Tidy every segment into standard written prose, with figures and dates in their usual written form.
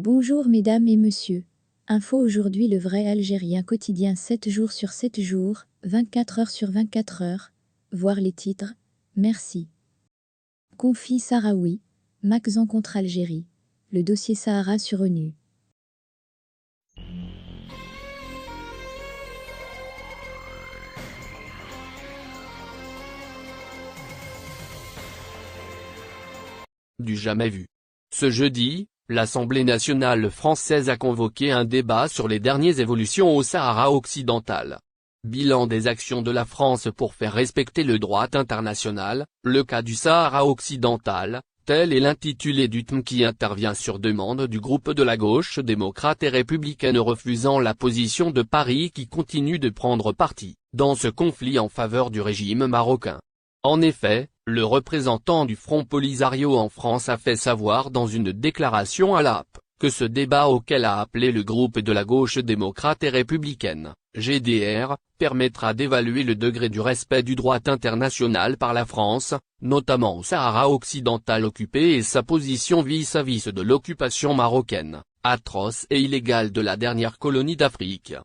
Bonjour mesdames et messieurs. Info aujourd'hui le vrai algérien quotidien 7 jours sur 7 jours, 24 heures sur 24 heures. Voir les titres. Merci. Conflit sahraoui. Maxan contre Algérie. Le dossier Sahara sur ONU. Du jamais vu. Ce jeudi, l'Assemblée nationale française a convoqué un débat sur les dernières évolutions au Sahara occidental. Bilan des actions de la France pour faire respecter le droit international, le cas du Sahara occidental, tel est l'intitulé du thème qui intervient sur demande du groupe de la gauche démocrate et républicaine refusant la position de Paris qui continue de prendre parti dans ce conflit en faveur du régime marocain. En effet, le représentant du Front Polisario en France a fait savoir dans une déclaration à l'AP, que ce débat auquel a appelé le groupe de la gauche démocrate et républicaine, GDR, permettra d'évaluer le degré du respect du droit international par la France, notamment au Sahara occidental occupé et sa position vis-à-vis de l'occupation marocaine, atroce et illégale de la dernière colonie d'Afrique.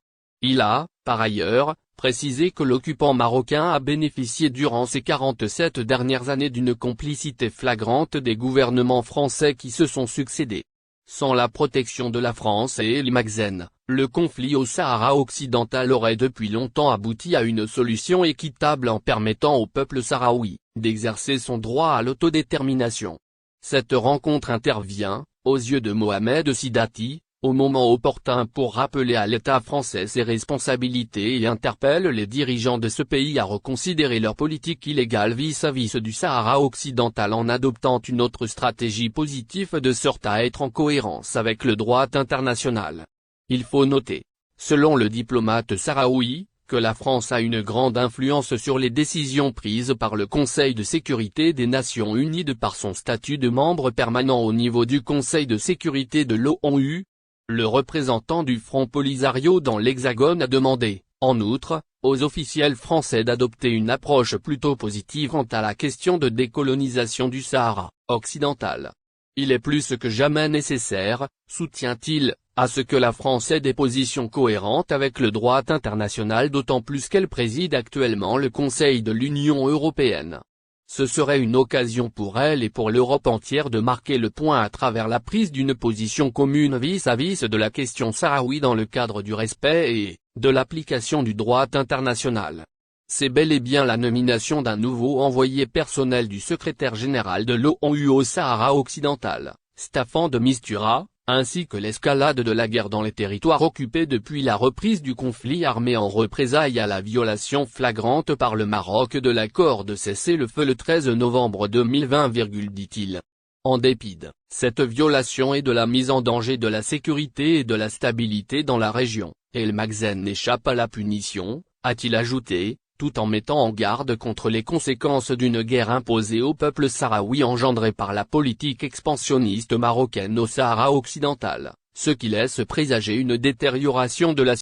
Il a, par ailleurs, précisé que l'occupant marocain a bénéficié durant ces 47 dernières années d'une complicité flagrante des gouvernements français qui se sont succédés. Sans la protection de la France et l'Maxen, le conflit au Sahara occidental aurait depuis longtemps abouti à une solution équitable en permettant au peuple sahraoui d'exercer son droit à l'autodétermination. Cette rencontre intervient, aux yeux de Mohamed Sidati, au moment opportun pour rappeler à l'État français ses responsabilités et interpelle les dirigeants de ce pays à reconsidérer leur politique illégale vis-à-vis du Sahara occidental en adoptant une autre stratégie positive de sorte à être en cohérence avec le droit international. Il faut noter, selon le diplomate sahraoui, que la France a une grande influence sur les décisions prises par le Conseil de sécurité des Nations Unies de par son statut de membre permanent au niveau du Conseil de sécurité de l'ONU. Le représentant du Front Polisario dans l'Hexagone a demandé, en outre, aux officiels français d'adopter une approche plutôt positive quant à la question de décolonisation du Sahara occidental. Il est plus que jamais nécessaire, soutient-il, à ce que la France ait des positions cohérentes avec le droit international d'autant plus qu'elle préside actuellement le Conseil de l'Union européenne. Ce serait une occasion pour elle et pour l'Europe entière de marquer le point à travers la prise d'une position commune vis-à-vis de la question sahraoui dans le cadre du respect et de l'application du droit international. C'est bel et bien la nomination d'un nouveau envoyé personnel du secrétaire général de l'ONU au Sahara occidental, Staffan de Mistura, ainsi que l'escalade de la guerre dans les territoires occupés depuis la reprise du conflit armé en représailles à la violation flagrante par le Maroc de l'accord de cessez-le-feu le 13 novembre 2020, dit-il. En dépit de cette violation et de la mise en danger de la sécurité et de la stabilité dans la région, El Makhzen n'échappe à la punition, a-t-il ajouté, tout en mettant en garde contre les conséquences d'une guerre imposée au peuple sahraoui engendrée par la politique expansionniste marocaine au Sahara occidental, ce qui laisse présager une détérioration de la